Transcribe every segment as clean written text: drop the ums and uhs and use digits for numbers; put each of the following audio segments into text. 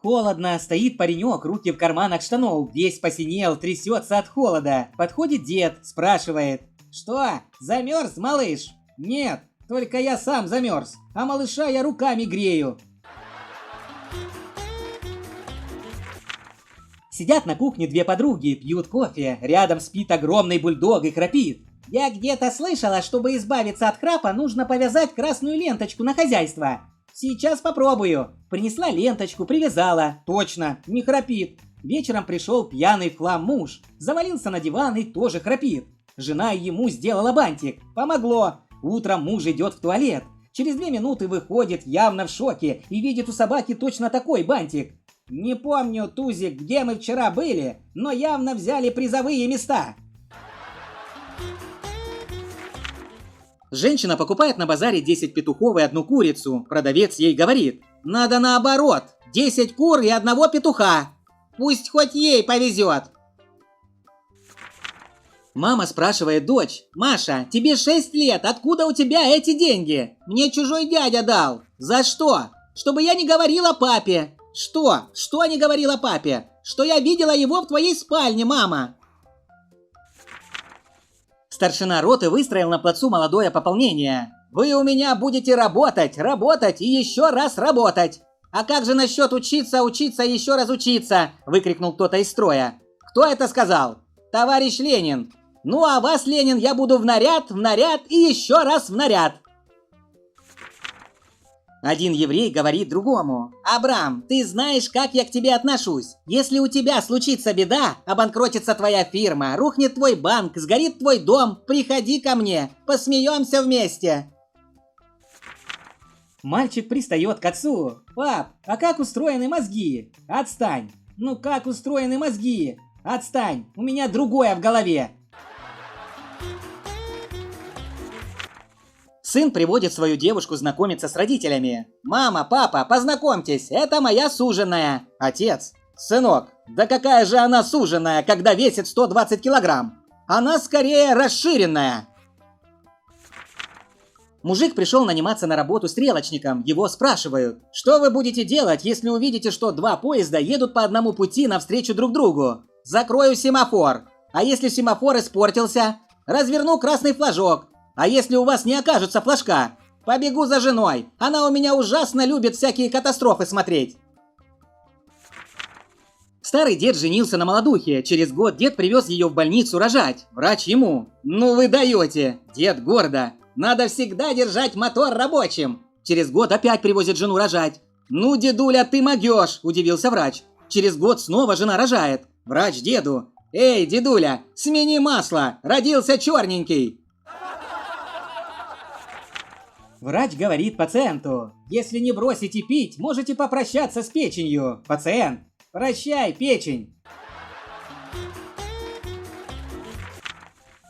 Холодно, стоит паренек, руки в карманах штанов, весь посинел, трясется от холода. Подходит дед, спрашивает: «Что, замерз, малыш?» «Нет, только я сам замерз, а малыша я руками грею». Сидят на кухне две подруги, пьют кофе, рядом спит огромный бульдог и храпит. «Я где-то слышала, чтобы избавиться от храпа, нужно повязать красную ленточку на хозяйство. Сейчас попробую». Принесла ленточку, привязала. Точно, не храпит. Вечером пришел пьяный в хлам муж. Завалился на диван и тоже храпит. Жена ему сделала бантик. Помогло. Утром муж идет в туалет. Через 2 минуты выходит, явно в шоке, и видит у собаки точно такой бантик. «Не помню, Тузик, где мы вчера были, но явно взяли призовые места». Женщина покупает на базаре 10 петухов и 1 курицу. Продавец ей говорит: «Надо наоборот, 10 кур и 1 петуха. Пусть хоть ей повезет». Мама спрашивает дочь: «Маша, тебе 6 лет, откуда у тебя эти деньги?» «Мне чужой дядя дал». «За что?» «Чтобы я не говорила папе». «Что? Что не говорила папе?» «Что я видела его в твоей спальне, мама». Старшина роты выстроил на плацу молодое пополнение. «Вы у меня будете работать, работать и еще раз работать». «А как же насчет учиться, учиться и еще раз учиться?» – выкрикнул кто-то из строя. «Кто это сказал?» «Товарищ Ленин». «Ну а вас, Ленин, я буду в наряд и еще раз в наряд». Один еврей говорит другому: «Абрам, ты знаешь, как я к тебе отношусь. Если у тебя случится беда, обанкротится твоя фирма, рухнет твой банк, сгорит твой дом, приходи ко мне, посмеемся вместе». Мальчик пристает к отцу: «Пап, а как устроены мозги?» «Отстань!» «Ну как устроены мозги?» «Отстань! У меня другое в голове!» Сын приводит свою девушку знакомиться с родителями. «Мама, папа, познакомьтесь, это моя суженая». Отец: «Сынок, да какая же она суженая, когда весит 120 килограмм? Она скорее расширенная». Мужик пришел наниматься на работу стрелочником. Его спрашивают: «Что вы будете делать, если увидите, что 2 поезда едут по одному пути навстречу друг другу?» «Закрою семафор». «А если семафор испортился?» «Разверну красный флажок». «А если у вас не окажется флажка?» «Побегу за женой. Она у меня ужасно любит всякие катастрофы смотреть». Старый дед женился на молодухе. Через год дед привез ее в больницу рожать. Врач ему: «Ну вы даете!» Дед гордо: «Надо всегда держать мотор рабочим». Через год опять привозит жену рожать. «Ну, дедуля, ты могешь!» – удивился врач. Через год снова жена рожает. Врач деду: «Эй, дедуля, смени масло, родился черненький». Врач говорит пациенту: «Если не бросите пить, можете попрощаться с печенью». Пациент: «Прощай, печень».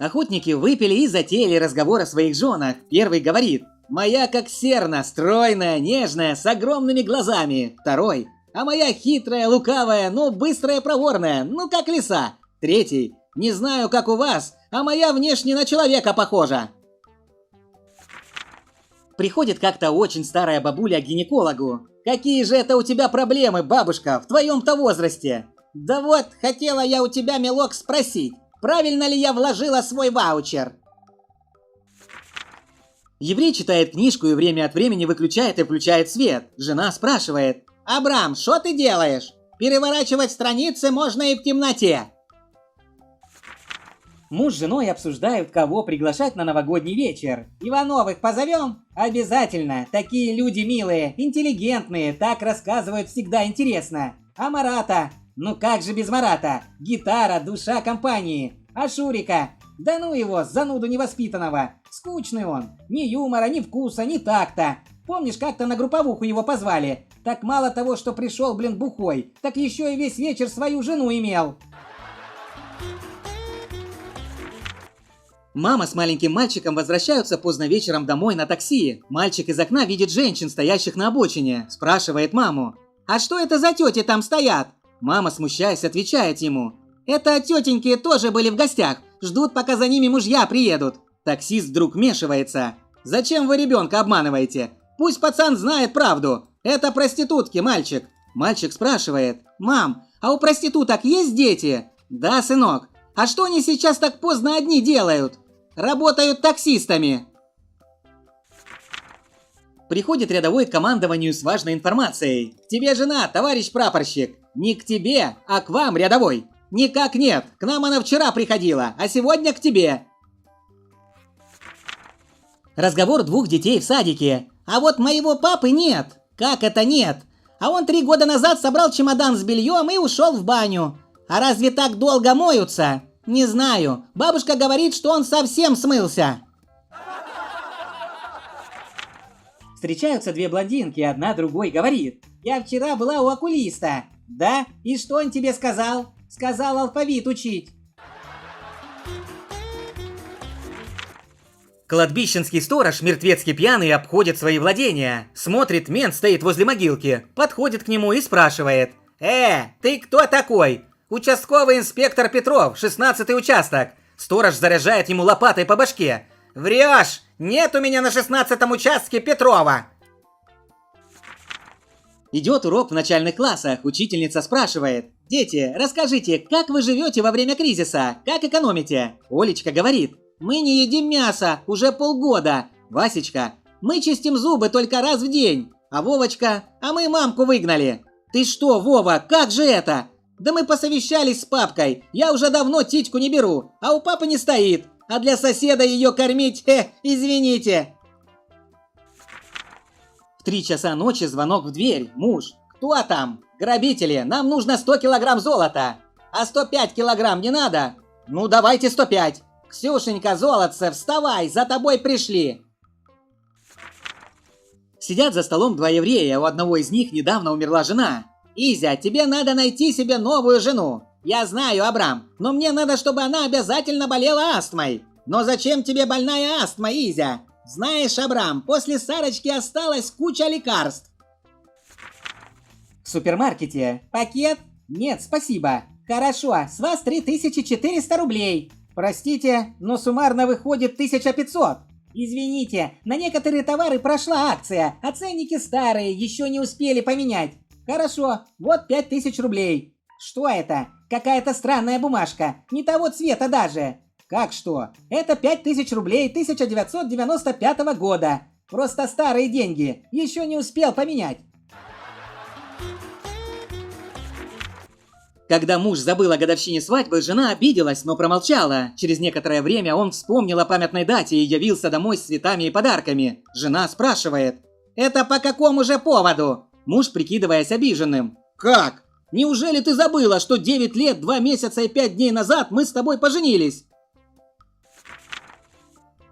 Охотники выпили и затеяли разговор о своих женах. Первый говорит: «Моя как серна, стройная, нежная, с огромными глазами». Второй: «А моя хитрая, лукавая, но быстрая, проворная, ну как лиса». Третий: «Не знаю, как у вас, а моя внешне на человека похожа». Приходит как-то очень старая бабуля к гинекологу. «Какие же это у тебя проблемы, бабушка, в твоем-то возрасте?» «Да вот, хотела я у тебя, милок, спросить, правильно ли я вложила свой ваучер?» Еврей читает книжку и время от времени выключает и включает свет. Жена спрашивает: «Абрам, что ты делаешь? Переворачивать страницы можно и в темноте». Муж с женой обсуждают, кого приглашать на новогодний вечер. «Ивановых позовем?» «Обязательно. Такие люди милые, интеллигентные, так рассказывают всегда интересно. А Марата? Ну как же без Марата? Гитара, душа компании. А Шурика? Да ну его, зануду невоспитанного. Скучный он. Ни юмора, ни вкуса, ни такта. Помнишь, как-то на групповуху его позвали? Так мало того, что пришел, бухой, так еще и весь вечер свою жену имел». Мама с маленьким мальчиком возвращаются поздно вечером домой на такси. Мальчик из окна видит женщин, стоящих на обочине. Спрашивает маму: «А что это за тети там стоят?» Мама, смущаясь, отвечает ему: «Это тетеньки тоже были в гостях. Ждут, пока за ними мужья приедут». Таксист вдруг вмешивается: «Зачем вы ребенка обманываете? Пусть пацан знает правду. Это проститутки, мальчик. Мальчик спрашивает: «Мам, а у проституток есть дети?» «Да, сынок. А что они сейчас так поздно одни делают?» «Работают таксистами». Приходит рядовой к командованию с важной информацией. «К тебе жена, товарищ прапорщик». «Не к тебе, а к вам, рядовой». «Никак нет. К нам она вчера приходила, а сегодня к тебе». Разговор двух детей в садике. «А вот моего папы нет». «Как это нет? А он 3 года назад собрал чемодан с бельем и ушел в баню». «А разве так долго моются?» «Не знаю. Бабушка говорит, что он совсем смылся». Встречаются две блондинки, одна другой говорит: «Я вчера была у окулиста». «Да? И что он тебе сказал?» «Сказал алфавит учить». Кладбищенский сторож, мертвецки пьяный, обходит свои владения. Смотрит, мент стоит возле могилки. Подходит к нему и спрашивает: ты кто такой?» «Участковый инспектор Петров, 16-й участок». Сторож заряжает ему лопатой по башке. «Врешь! Нет у меня на 16-м участке Петрова!» Идет урок в начальных классах. Учительница спрашивает: «Дети, расскажите, как вы живете во время кризиса? Как экономите?» Олечка говорит: «Мы не едим мясо уже полгода». Васечка: «Мы чистим зубы только раз в день». А Вовочка: «А мы мамку выгнали». «Ты что, Вова, как же это?» «Да мы посовещались с папкой. Я уже давно титьку не беру, а у папы не стоит. А для соседа ее кормить, извините». В 3 часа ночи звонок в дверь. Муж: «Кто там?» «Грабители, нам нужно 100 килограмм золота». «А 105 килограмм не надо?» «Ну давайте 105. «Ксюшенька, золотце, вставай, за тобой пришли». Сидят за столом 2 еврея, у одного из них недавно умерла жена. «Изя, тебе надо найти себе новую жену». «Я знаю, Абрам, но мне надо, чтобы она обязательно болела астмой». «Но зачем тебе больная астма, Изя?» «Знаешь, Абрам, после Сарочки осталась куча лекарств». В супермаркете. «Пакет?» «Нет, спасибо». «Хорошо, с вас 3400 рублей». «Простите, но суммарно выходит 1500. «Извините, на некоторые товары прошла акция, а ценники старые, еще не успели поменять». «Хорошо, вот 5000 рублей». «Что это? Какая-то странная бумажка, не того цвета даже». «Как что? Это 5000 рублей 1995 года. Просто старые деньги, еще не успел поменять». Когда муж забыл о годовщине свадьбы, жена обиделась, но промолчала. Через некоторое время он вспомнил о памятной дате и явился домой с цветами и подарками. Жена спрашивает: «Это по какому же поводу?» Муж, прикидываясь обиженным: «Как? Неужели ты забыла, что 9 лет, 2 месяца и 5 дней назад мы с тобой поженились?»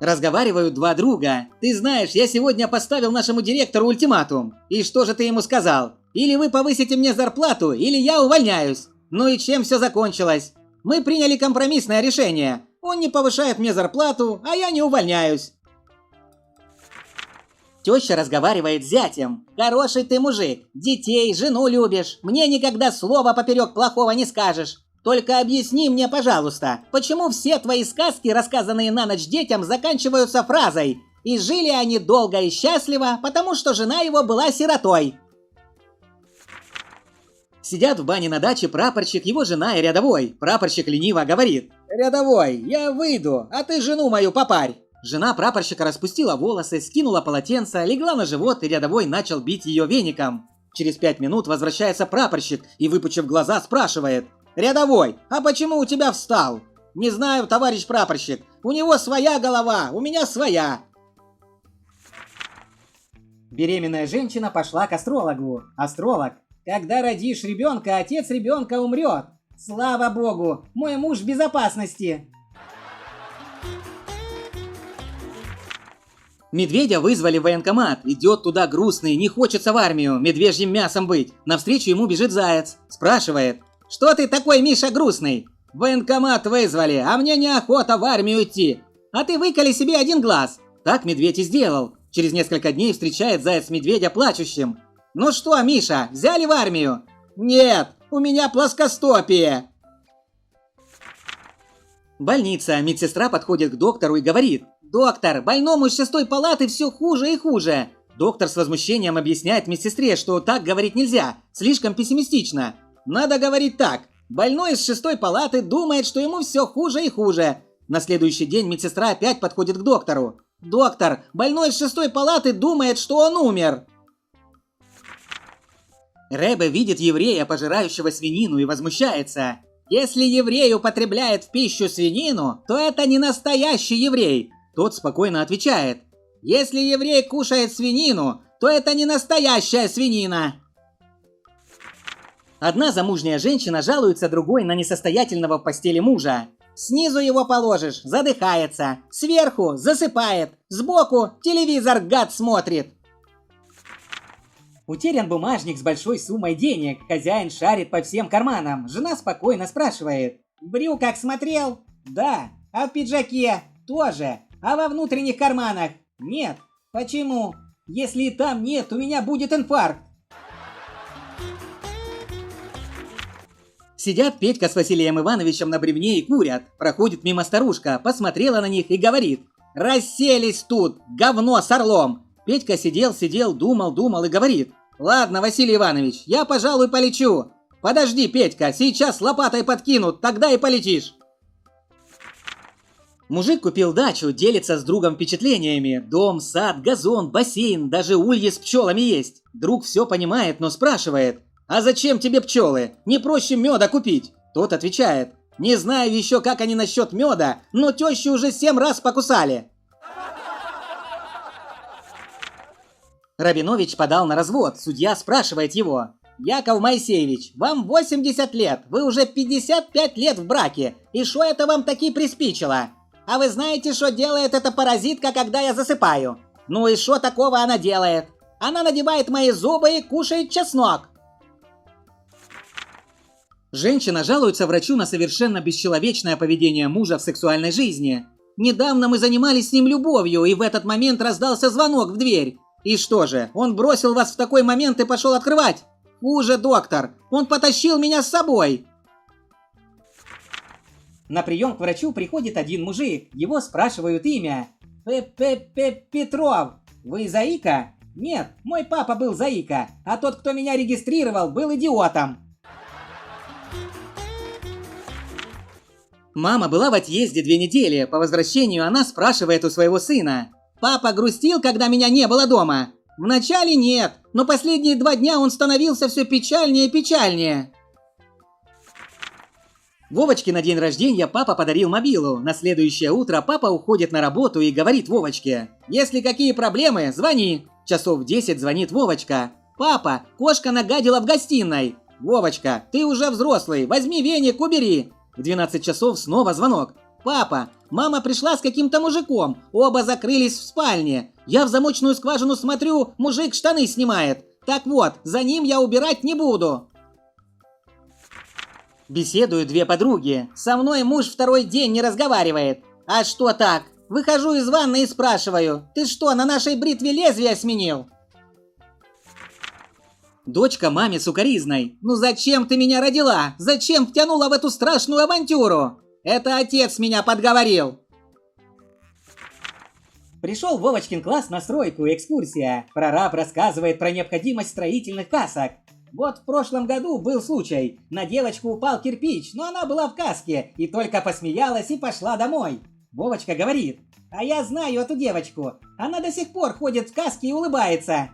Разговаривают 2 друга. «Ты знаешь, я сегодня поставил нашему директору ультиматум. И что же ты ему сказал? Или вы повысите мне зарплату, или я увольняюсь». Ну и чем все закончилось? Мы приняли компромиссное решение. Он не повышает мне зарплату, а я не увольняюсь. Теща разговаривает с зятем. «Хороший ты мужик, детей, жену любишь. Мне никогда слова поперек плохого не скажешь. Только объясни мне, пожалуйста, почему все твои сказки, рассказанные на ночь детям, заканчиваются фразой: «И жили они долго и счастливо, потому что жена его была сиротой». Сидят в бане на даче прапорщик, его жена и рядовой. Прапорщик лениво говорит: «Рядовой, я выйду, а ты жену мою попарь». Жена прапорщика распустила волосы, скинула полотенце, легла на живот, и рядовой начал бить ее веником. Через 5 минут возвращается прапорщик и, выпучив глаза, спрашивает: «Рядовой, а почему у тебя встал?» «Не знаю, товарищ прапорщик, у него своя голова, у меня своя». Беременная женщина пошла к астрологу. Астролог: «Когда родишь ребенка, отец ребенка умрет. Слава богу, мой муж в безопасности». Медведя вызвали в военкомат. Идет туда грустный, не хочется в армию, медвежьим мясом быть. Навстречу ему бежит заяц. Спрашивает: «Что ты такой, Миша, грустный?» «В военкомат вызвали, а мне неохота в армию идти». «А ты выколи себе 1 глаз». Так медведь и сделал. Через несколько дней встречает заяц медведя плачущим. «Ну что, Миша, взяли в армию?» «Нет, у меня плоскостопие». Больница. Медсестра подходит к доктору и говорит: «Доктор, больному из 6-й палаты все хуже и хуже». Доктор с возмущением объясняет медсестре, что так говорить нельзя, слишком пессимистично. Надо говорить так. Больной из 6-й палаты думает, что ему все хуже и хуже. На следующий день медсестра опять подходит к доктору. Доктор, больной из 6-й палаты думает, что он умер. Ребе видит еврея, пожирающего свинину, и возмущается. Если еврей употребляет в пищу свинину, то это не настоящий еврей. Тот спокойно отвечает. Если еврей кушает свинину, то это не настоящая свинина. Одна замужняя женщина жалуется другой на несостоятельного в постели мужа. Снизу его положишь, задыхается. Сверху засыпает. Сбоку телевизор гад смотрит. Утерян бумажник с большой суммой денег. Хозяин шарит по всем карманам. Жена спокойно спрашивает. В брюках смотрел? Да. А в пиджаке? Тоже. А во внутренних карманах? Нет. Почему? Если и там нет, у меня будет инфаркт. Сидят Петька с Василием Ивановичем на бревне и курят. Проходит мимо старушка, посмотрела на них и говорит. Расселись тут, говно с орлом. Петька сидел, думал и говорит. Ладно, Василий Иванович, я, пожалуй, полечу. Подожди, Петька, сейчас лопатой подкинут, тогда и полетишь. Мужик купил дачу, делится с другом впечатлениями. Дом, сад, газон, бассейн, даже ульи с пчелами есть. Друг все понимает, но спрашивает. А зачем тебе пчелы? Не проще меда купить? Тот отвечает. Не знаю еще, как они насчет меда, но тещу уже 7 раз покусали. Рабинович подал на развод. Судья спрашивает его. Яков Моисеевич, вам 80 лет, вы уже 55 лет в браке. И что это вам таки приспичило? А вы знаете, что делает эта паразитка, когда я засыпаю? Ну и что такого она делает? Она надевает мои зубы и кушает чеснок. Женщина жалуется врачу на совершенно бесчеловечное поведение мужа в сексуальной жизни. Недавно мы занимались с ним любовью, и в этот момент раздался звонок в дверь. И что же, он бросил вас в такой момент и пошел открывать? Хуже, доктор, он потащил меня с собой. На прием к врачу приходит один мужик, его спрашивают имя. Петров, вы заика? Нет, мой папа был заика, а тот, кто меня регистрировал, был идиотом. Мама была в отъезде 2 недели, по возвращению она спрашивает у своего сына. Папа грустил, когда меня не было дома? Вначале нет, но последние 2 дня он становился все печальнее и печальнее. Вовочке на день рождения папа подарил мобилу. На следующее утро папа уходит на работу и говорит Вовочке. Если какие проблемы, звони. Часов в 10 звонит Вовочка. Папа, кошка нагадила в гостиной. Вовочка, ты уже взрослый, возьми веник, убери. В 12 часов снова звонок. Папа, мама пришла с каким-то мужиком, оба закрылись в спальне. Я в замочную скважину смотрю, мужик штаны снимает. Так вот, за ним я убирать не буду. Беседуют 2 подруги. Со мной муж 2-й день не разговаривает. А что так? Выхожу из ванны и спрашиваю. Ты что, на нашей бритве лезвие сменил? Дочка маме сукоризной. Ну зачем ты меня родила? Зачем втянула в эту страшную авантюру? Это отец меня подговорил. Пришел в Вовочкин класс на стройку, экскурсия. Прораб рассказывает про необходимость строительных касок. Вот в прошлом году был случай. На девочку упал кирпич, но она была в каске и только посмеялась и пошла домой. Вовочка говорит. А я знаю эту девочку. Она до сих пор ходит в каске и улыбается.